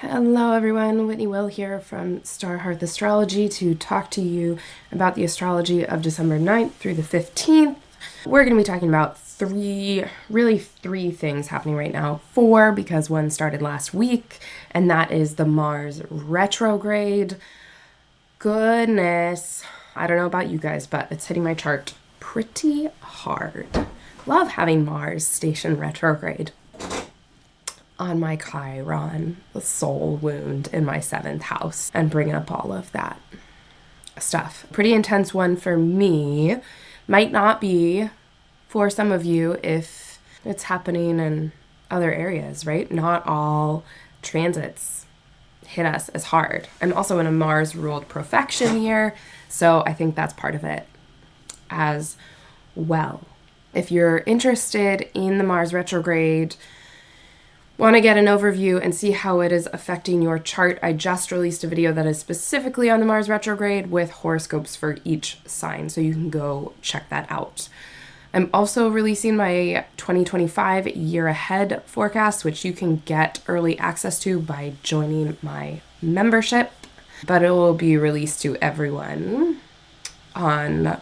Hello everyone, Whitney Will here from Star Hearth Astrology to talk to you about the astrology of December 9th through the 15th. We're going to be talking about three things happening right now. Four, because one started last week, and that is the Mars retrograde. Goodness, I don't know about you guys, but it's hitting my chart pretty hard. Love having Mars station retrograde on my Chiron, the soul wound in my 7th house, and bring up all of that stuff. Pretty intense one for me. Might not be for some of you if it's happening in other areas, right? Not all transits hit us as hard. I'm also in a Mars ruled profection year, so I think that's part of it as well. If you're interested in the Mars retrograde, want to get an overview and see how it is affecting your chart, I just released a video that is specifically on the Mars retrograde with horoscopes for each sign, so you can go check that out. I'm also releasing my 2025 year ahead forecast, which you can get early access to by joining my membership, but it will be released to everyone on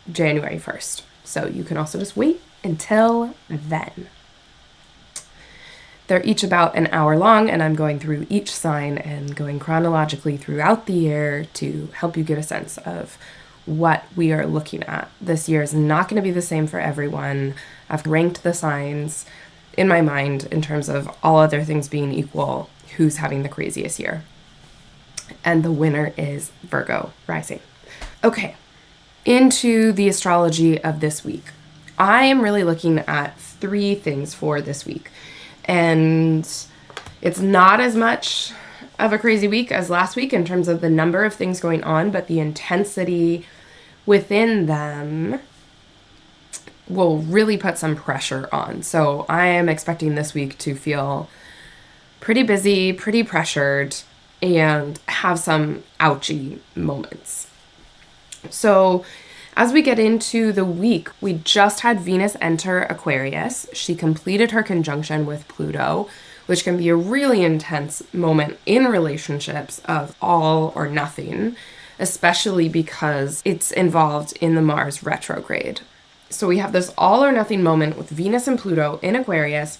January 1st. So you can also just wait until then. They're each about an hour long, and I'm going through each sign and going chronologically throughout the year to help you get a sense of what we are looking at. This year is not going to be the same for everyone. I've ranked the signs in my mind in terms of all other things being equal, who's having the craziest year. And the winner is Virgo rising. Okay, into the astrology of this week. I am really looking at three things for this week. And it's not as much of a crazy week as last week in terms of the number of things going on, but the intensity within them will really put some pressure on. So I am expecting this week to feel pretty busy, pretty pressured, and have some ouchy moments. So as we get into the week, we just had Venus enter Aquarius. She completed her conjunction with Pluto, which can be a really intense moment in relationships of all or nothing, especially because it's involved in the Mars retrograde. So we have this all or nothing moment with Venus and Pluto in Aquarius,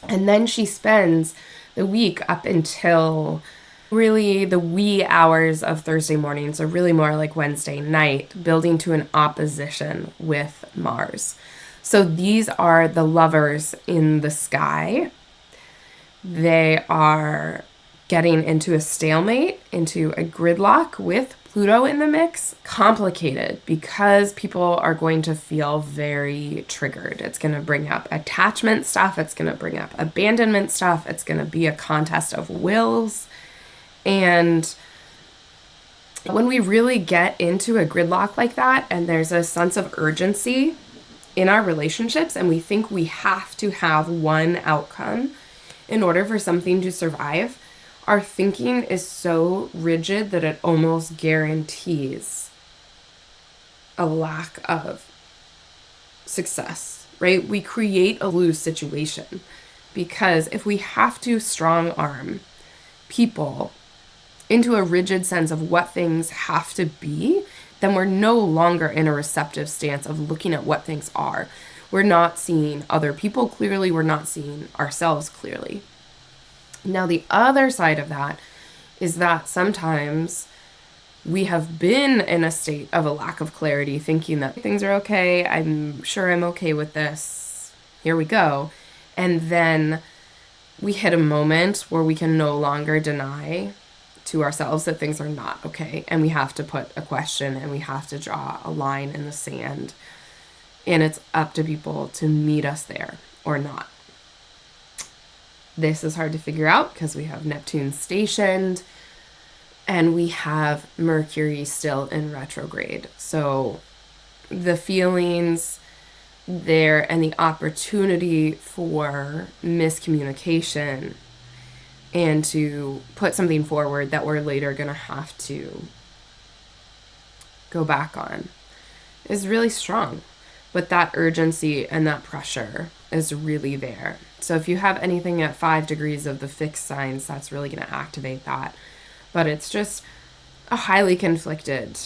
and then she spends the week up until really the wee hours of Thursday morning, so really more like Wednesday night, building to an opposition with Mars. So these are the lovers in the sky. They are getting into a stalemate, into a gridlock with Pluto in the mix. Complicated because people are going to feel very triggered. It's going to bring up attachment stuff. It's going to bring up abandonment stuff. It's going to be a contest of wills. And when we really get into a gridlock like that, and there's a sense of urgency in our relationships, and we think we have to have one outcome in order for something to survive, our thinking is so rigid that it almost guarantees a lack of success, right? We create a lose situation because if we have to strong arm people into a rigid sense of what things have to be, then we're no longer in a receptive stance of looking at what things are. We're not seeing other people clearly. We're not seeing ourselves clearly. Now, the other side of that is that sometimes we have been in a state of a lack of clarity, thinking that things are okay. I'm sure I'm okay with this. Here we go. And then we hit a moment where we can no longer deny to ourselves that things are not okay, and we have to put a question and we have to draw a line in the sand, and it's up to people to meet us there or not. This is hard to figure out because we have Neptune stationed and we have Mercury still in retrograde. So the feelings there and the opportunity for miscommunication and to put something forward that we're later going to have to go back on is really strong. but that urgency and that pressure is really there. So if you have anything at 5 degrees of the fixed signs, that's really going to activate that. But it's just a highly conflicted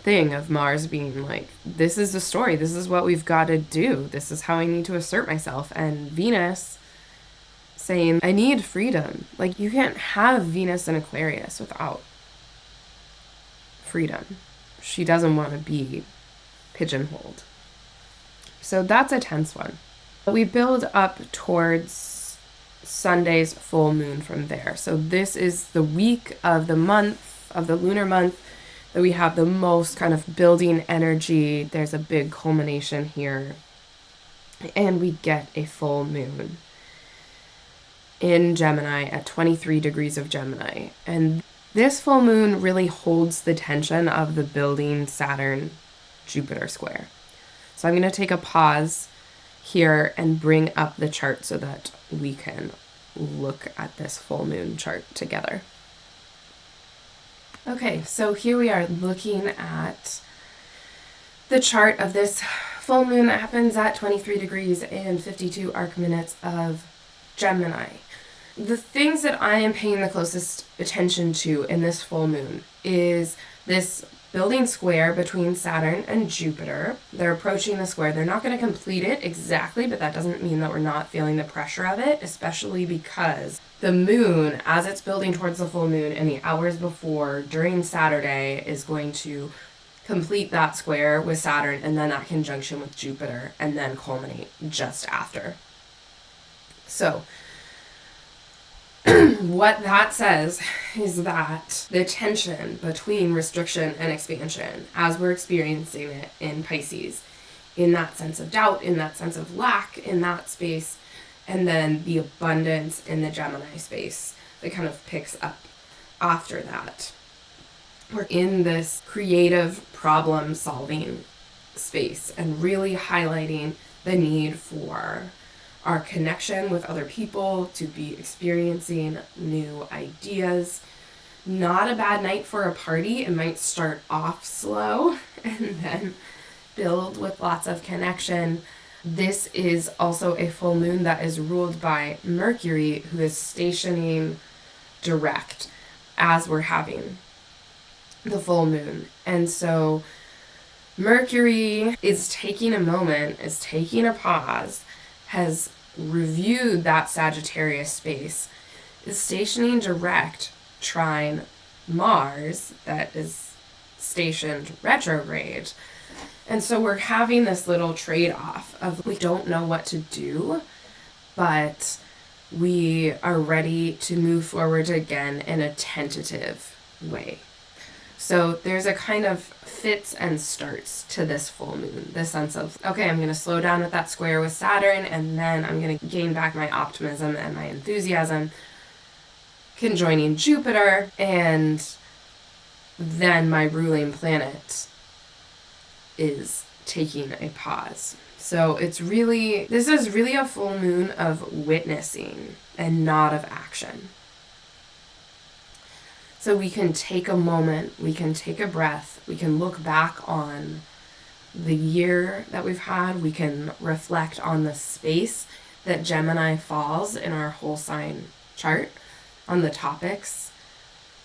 thing of Mars being like, this is the story, this is what we've got to do, this is how I need to assert myself, and Venus saying, I need freedom. Like, you can't have Venus in Aquarius without freedom. She doesn't want to be pigeonholed. So that's a tense one. We build up towards Sunday's full moon from there. So this is the week of the month, of the lunar month, that we have the most kind of building energy. There's a big culmination here. And we get a full moon in Gemini at 23 degrees of Gemini. And this full moon really holds the tension of the building Saturn Jupiter square. So I'm going to take a pause here and bring up the chart so that we can look at this full moon chart together. Okay, so here we are looking at the chart of this full moon that happens at 23 degrees and 52 arc minutes of Gemini. The things that I am paying the closest attention to in this full moon is this building square between Saturn and Jupiter. They're approaching the square. They're not going to complete it exactly, but that doesn't mean that we're not feeling the pressure of it, especially because the moon, as it's building towards the full moon in the hours before, during Saturday, is going to complete that square with Saturn and then that conjunction with Jupiter and then culminate just after. So what that says is that the tension between restriction and expansion, as we're experiencing it in Pisces, in that sense of doubt, in that sense of lack, in that space, and then the abundance in the Gemini space that kind of picks up after that. We're in this creative problem solving space and really highlighting the need for our connection with other people, to be experiencing new ideas. Not a bad night for a party. It might start off slow and then build with lots of connection. This is also a full moon that is ruled by Mercury, who is stationing direct as we're having the full moon. And so Mercury is taking a moment, is taking a pause, has reviewed that Sagittarius space, is stationing direct, trine Mars, that is stationed retrograde. And so we're having this little trade-off of we don't know what to do, but we are ready to move forward again in a tentative way. So there's a kind of fits and starts to this full moon. The sense of, okay, I'm going to slow down with that square with Saturn, and then I'm going to gain back my optimism and my enthusiasm, conjoining Jupiter, and then my ruling planet is taking a pause. So this is really a full moon of witnessing and not of action. So we can take a moment, we can take a breath, we can look back on the year that we've had, we can reflect on the space that Gemini falls in our whole sign chart, on the topics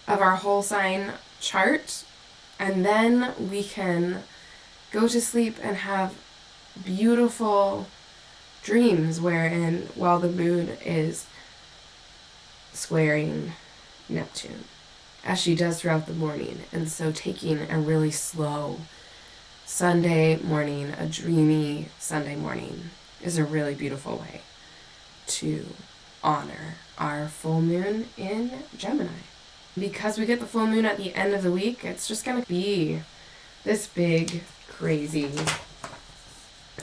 of our whole sign chart, and then we can go to sleep and have beautiful dreams wherein, while the moon is squaring Neptune, as she does throughout the morning. And so taking a really slow Sunday morning, a dreamy Sunday morning, is a really beautiful way to honor our full moon in Gemini. Because we get the full moon at the end of the week, it's just going to be this big, crazy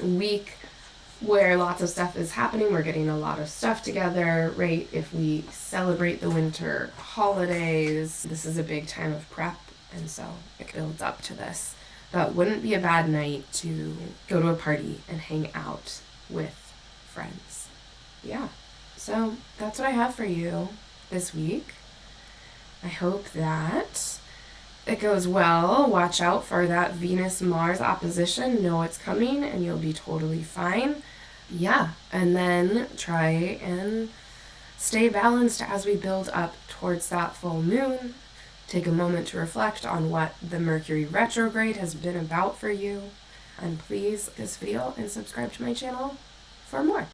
week where lots of stuff is happening. We're getting a lot of stuff together, right? If we celebrate the winter holidays, this is a big time of prep, and so it builds up to this. But wouldn't be a bad night to go to a party and hang out with friends. Yeah. So that's what I have for you this week. I hope that it goes well, watch out for that Venus-Mars opposition. Know it's coming and you'll be totally fine. Yeah, and then try and stay balanced as we build up towards that full moon. Take a moment to reflect on what the Mercury retrograde has been about for you. And please like this video and subscribe to my channel for more.